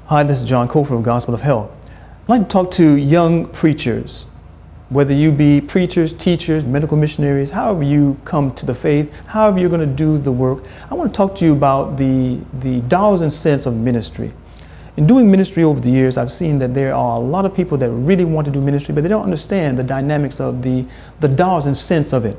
Hi, this is JR Cofer of Gospel of Health. I'd like to talk to young preachers, whether you be preachers, teachers, medical missionaries, however you come to the faith, however you're going to do the work. I want to talk to you about the dollars and cents of ministry. In doing ministry over the years, I've seen that there are a lot of people that really want to do ministry, but they don't understand the dynamics of the dollars and cents of it.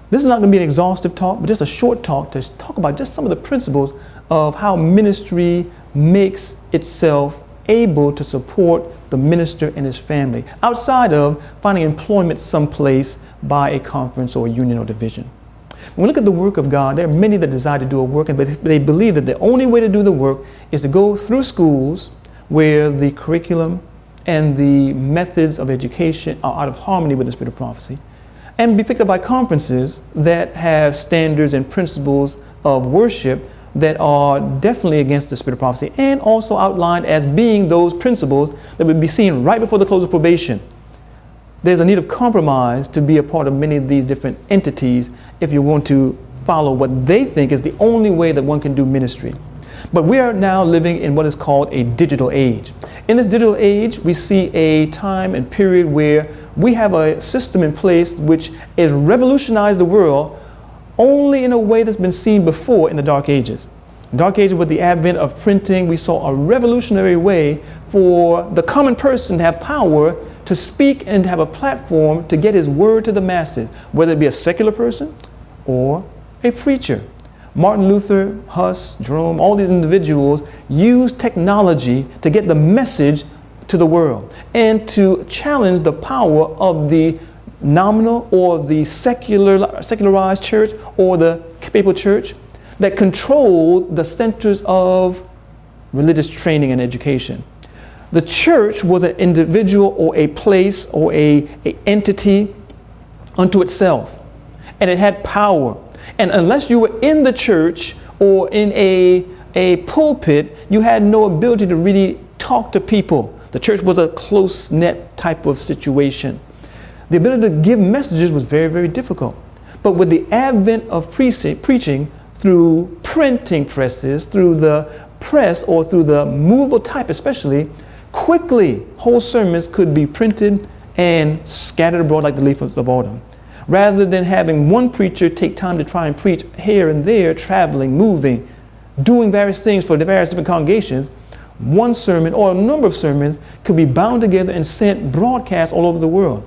This is not going to be an exhaustive talk, but just a short talk to talk about just some of the principles of how ministry makes itself able to support the minister and his family outside of finding employment someplace by a conference or a union or division. When we look at the work of God, there are many that desire to do a work, but they believe that the only way to do the work is to go through schools where the curriculum and the methods of education are out of harmony with the spirit of prophecy, and be picked up by conferences that have standards and principles of worship that are definitely against the spirit of prophecy, and also outlined as being those principles that would be seen right before the close of probation. There's a need of compromise to be a part of many of these different entities if you want to follow what they think is the only way that one can do ministry. But we are now living in what is called a digital age. In this digital age, we see a time and period where we have a system in place which has revolutionized the world only in a way that's been seen before in the Dark Ages. Dark Ages, with the advent of printing, we saw a revolutionary way for the common person to have power to speak and to have a platform to get his word to the masses, whether it be a secular person or a preacher. Martin Luther, Huss, Jerome, all these individuals used technology to get the message to the world and to challenge the power of the nominal or the secularized church or the papal church that controlled the centers of religious training and education. The church was an individual or a place or a entity unto itself, and it had power. And unless you were in the church or in a pulpit, you had no ability to really talk to people. The church was a close-knit type of situation. The ability to give messages was very, very difficult. But with the advent of preaching through printing presses, through the press or through the movable type especially, quickly whole sermons could be printed and scattered abroad like the leaf of autumn. Rather than having one preacher take time to try and preach here and there, traveling, moving, doing various things for the various different congregations, one sermon or a number of sermons could be bound together and sent broadcast all over the world.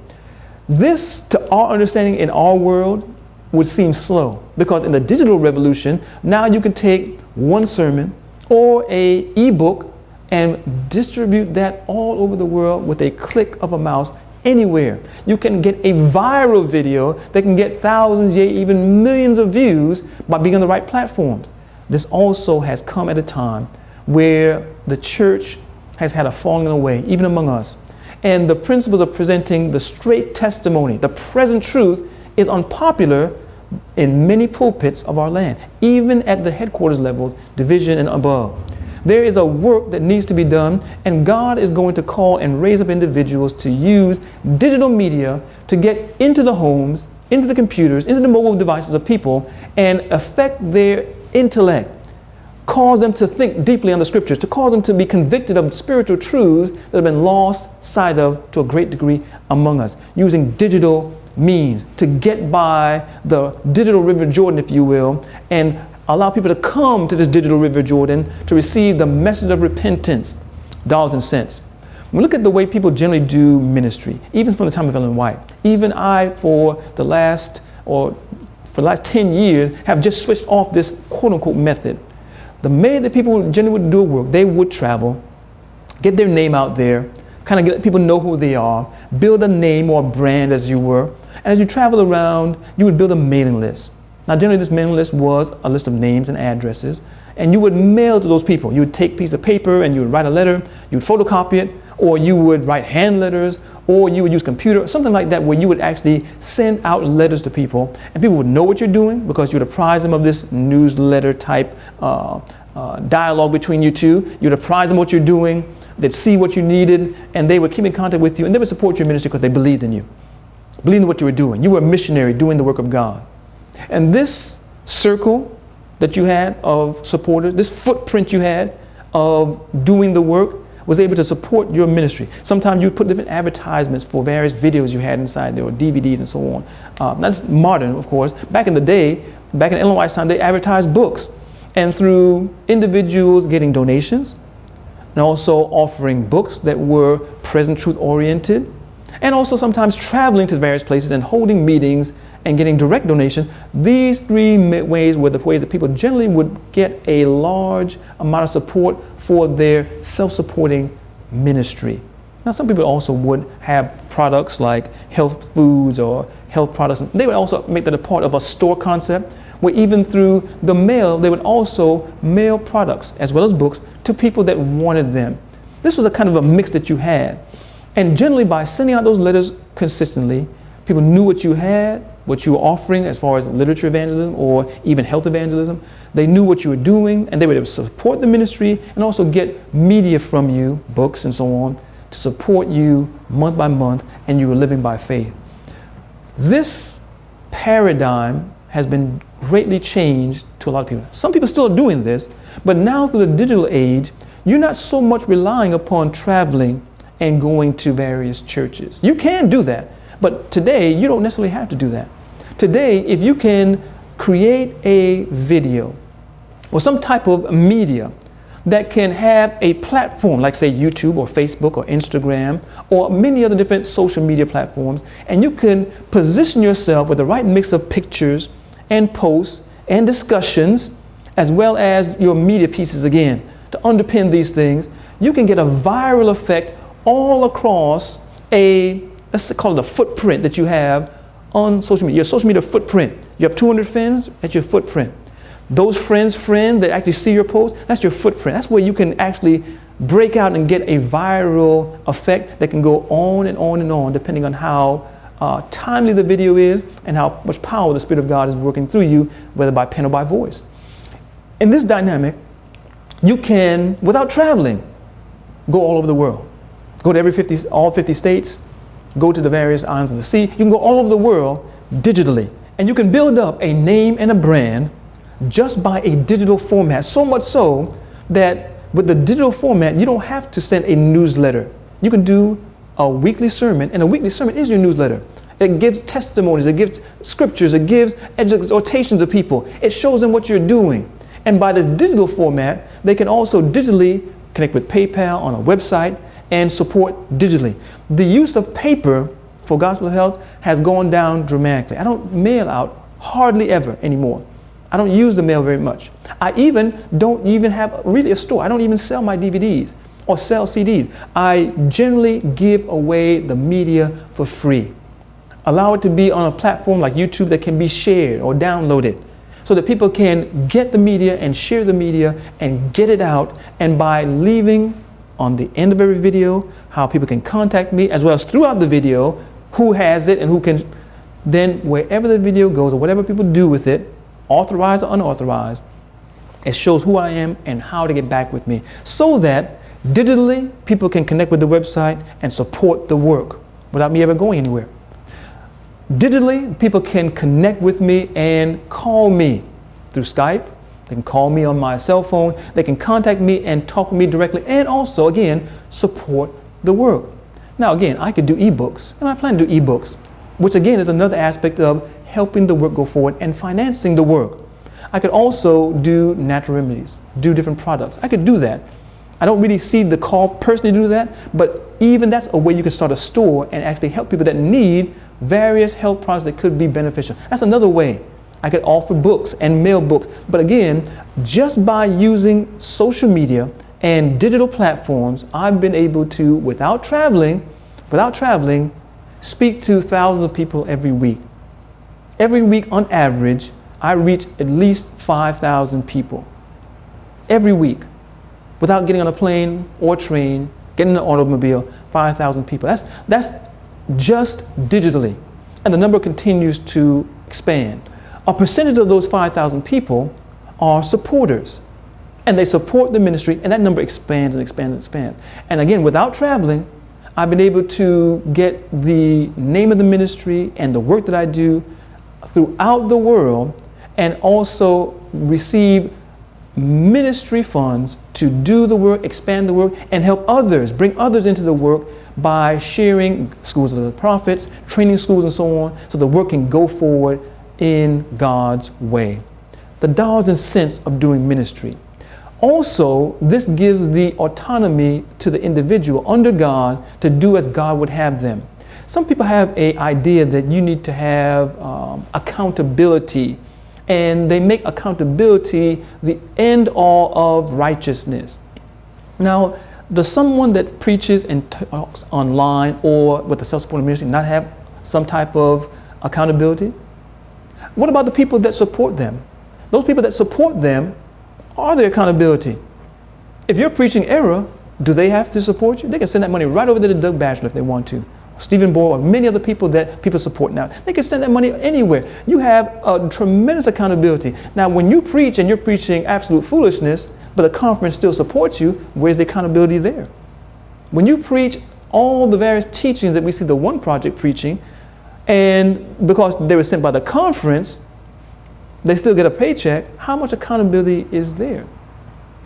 This, to our understanding in our world, would seem slow, because in the digital revolution, now you can take one sermon or a ebook and distribute that all over the world with a click of a mouse anywhere. You can get a viral video that can get thousands, yea, even millions of views by being on the right platforms. This also has come at a time where the church has had a falling away, even among us. And the principles of presenting the straight testimony, the present truth, is unpopular in many pulpits of our land, even at the headquarters level, division and above. There is a work that needs to be done, and God is going to call and raise up individuals to use digital media to get into the homes, into the computers, into the mobile devices of people and affect their intellect. Cause them to think deeply on the scriptures, to cause them to be convicted of spiritual truths that have been lost sight of to a great degree among us, using digital means to get by the digital river Jordan, if you will, and allow people to come to this digital river Jordan to receive the message of repentance, dollars and cents. When we look at the way people generally do ministry, even from the time of Ellen White, even I, for the last 10 years, have just switched off this quote-unquote method. The way that people generally would do work, they would travel, get their name out there, kind of let people know who they are, build a name or a brand as you were, and as you travel around, you would build a mailing list. Now generally this mailing list was a list of names and addresses, and you would mail to those people. You would take a piece of paper and you would write a letter, you would photocopy it, or you would write hand letters, or you would use computer, something like that, where you would actually send out letters to people, and people would know what you're doing because you would apprise them of this newsletter type dialogue between you two. You would apprise them what you're doing, they'd see what you needed, and they would keep in contact with you, and they would support your ministry because they believed in you, believed in what you were doing. You were a missionary doing the work of God. And this circle that you had of supporters, this footprint you had, of doing the work was able to support your ministry. Sometimes you put different advertisements for various videos you had inside there, or DVDs and so on. That's modern, of course. Back in the day, back in Ellen White's time, they advertised books. And through individuals getting donations, and also offering books that were present truth oriented, and also sometimes traveling to various places and holding meetings and getting direct donations, these three ways were the ways that people generally would get a large amount of support for their self-supporting ministry. Now, some people also would have products like health foods or health products. They would also make that a part of a store concept, where even through the mail, they would also mail products as well as books to people that wanted them. This was a kind of a mix that you had. And generally, by sending out those letters consistently, people knew what you had, what you were offering as far as literature evangelism or even health evangelism. They knew what you were doing, and they would support the ministry and also get media from you, books and so on, to support you month by month, and you were living by faith. This paradigm has been greatly changed to a lot of people. Some people still are doing this, but now through the digital age, you're not so much relying upon traveling and going to various churches. You can do that, but today you don't necessarily have to do that. Today, if you can create a video or some type of media that can have a platform like, say, YouTube or Facebook or Instagram or many other different social media platforms, and you can position yourself with the right mix of pictures and posts and discussions, as well as your media pieces again, to underpin these things, you can get a viral effect all across let's call it a footprint that you have on social media, your social media footprint. You have 200 friends, that's your footprint. Those friends that actually see your post, that's your footprint. That's where you can actually break out and get a viral effect that can go on and on and on, depending on how timely the video is and how much power the Spirit of God is working through you, whether by pen or by voice. In this dynamic, you can, without traveling, go all over the world. Go to all 50 states, go to the various islands of the sea. You can go all over the world digitally. And you can build up a name and a brand just by a digital format. So much so that with the digital format, you don't have to send a newsletter. You can do a weekly sermon, and a weekly sermon is your newsletter. It gives testimonies, it gives scriptures, it gives exhortation to people. It shows them what you're doing. And by this digital format, they can also digitally connect with PayPal on a website and support digitally. The use of paper for Gospel of Health has gone down dramatically. I don't mail out hardly ever anymore. I don't use the mail very much. I don't even have really a store. I don't even sell my DVDs or sell CDs. I generally give away the media for free. Allow it to be on a platform like YouTube that can be shared or downloaded, so that people can get the media and share the media and get it out. And by leaving on the end of every video how people can contact me, as well as throughout the video, who has it and who can, then wherever the video goes or whatever people do with it, authorized or unauthorized, it shows who I am and how to get back with me, so that digitally people can connect with the website and support the work without me ever going anywhere. Digitally, people can connect with me and call me through Skype. They can call me on my cell phone. They can contact me and talk with me directly, and also, again, support the work. Now, again, I could do ebooks, and I plan to do ebooks, which again is another aspect of helping the work go forward and financing the work. I could also do natural remedies, do different products. I could do that. I don't really see the call personally to do that, but even that's a way you can start a store and actually help people that need various health products that could be beneficial. That's another way. I could offer books and mail books. But again, just by using social media and digital platforms, I've been able to, without traveling, speak to thousands of people every week. Every week, on average, I reach at least 5,000 people. Every week, without getting on a plane or train, getting in an automobile, 5,000 people. That's just digitally. And the number continues to expand. A percentage of those 5,000 people are supporters, and they support the ministry, and that number expands and expands and expands. And again, without traveling, I've been able to get the name of the ministry and the work that I do throughout the world, and also receive ministry funds to do the work, expand the work, and help others, bring others into the work by sharing schools of the prophets, training schools and so on, so the work can go forward in God's way. The dollars and cents of doing ministry. Also, this gives the autonomy to the individual under God to do as God would have them. Some people have an idea that you need to have accountability, and they make accountability the end all of righteousness. Now, does someone that preaches and talks online or with a self-supporting ministry not have some type of accountability? What about the people that support them? Those people that support them, are their accountability? If you're preaching error, do they have to support you? They can send that money right over to Doug Batchelor if they want to. Stephen Boyle, or many other people that people support now. They can send that money anywhere. You have a tremendous accountability. Now, when you preach and you're preaching absolute foolishness, but the conference still supports you, where's the accountability there? When you preach all the various teachings that we see the One Project preaching, and because they were sent by the conference, they still get a paycheck, how much accountability is there?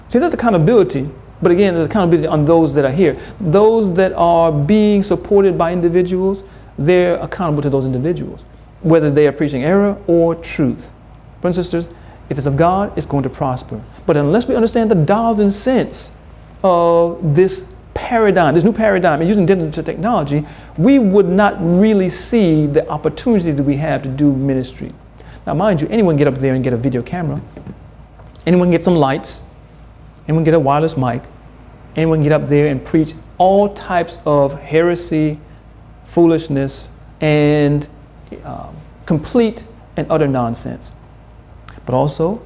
See, there's accountability, but again, there's accountability on those that are here. Those that are being supported by individuals, they're accountable to those individuals, whether they are preaching error or truth. Brothers and sisters, if it's of God, it's going to prosper. But unless we understand the dollars and cents of this paradigm, this new paradigm, and using digital technology, we would not really see the opportunities that we have to do ministry. Now, mind you, anyone can get up there and get a video camera. Anyone can get some lights. Anyone can get a wireless mic. Anyone can get up there and preach all types of heresy, foolishness, and complete and utter nonsense. But also,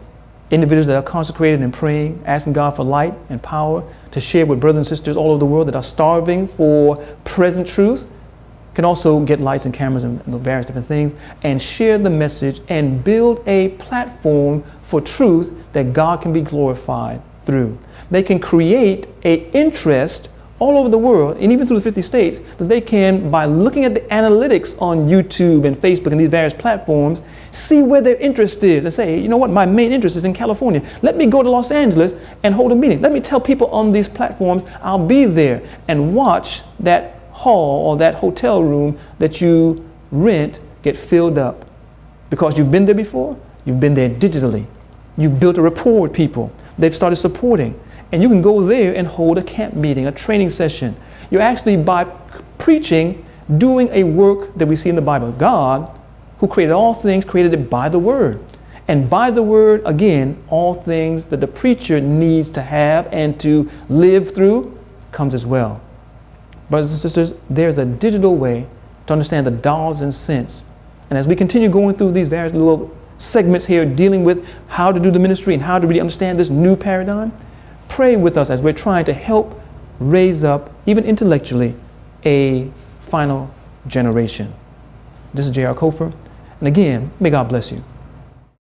individuals that are consecrated and praying, asking God for light and power to share with brothers and sisters all over the world that are starving for present truth, can also get lights and cameras and various different things and share the message and build a platform for truth that God can be glorified through. They can create an interest all over the world, and even through the 50 states, that they can, by looking at the analytics on YouTube and Facebook and these various platforms, see where their interest is and say, hey, you know what, my main interest is in California. Let me go to Los Angeles and hold a meeting. Let me tell people on these platforms I'll be there, and watch that hall or that hotel room that you rent get filled up. Because you've been there before, you've been there digitally. You've built a rapport with people. They've started supporting. And you can go there and hold a camp meeting, a training session. You're actually, by preaching, doing a work that we see in the Bible. God, who created all things, created it by the Word. And by the Word, again, all things that the preacher needs to have and to live through comes as well. Brothers and sisters, there's a digital way to understand the dollars and cents. And as we continue going through these various little segments here dealing with how to do the ministry and how to really understand this new paradigm, pray with us as we're trying to help raise up, even intellectually, a final generation. This is JR Cofer. And again, may God bless you.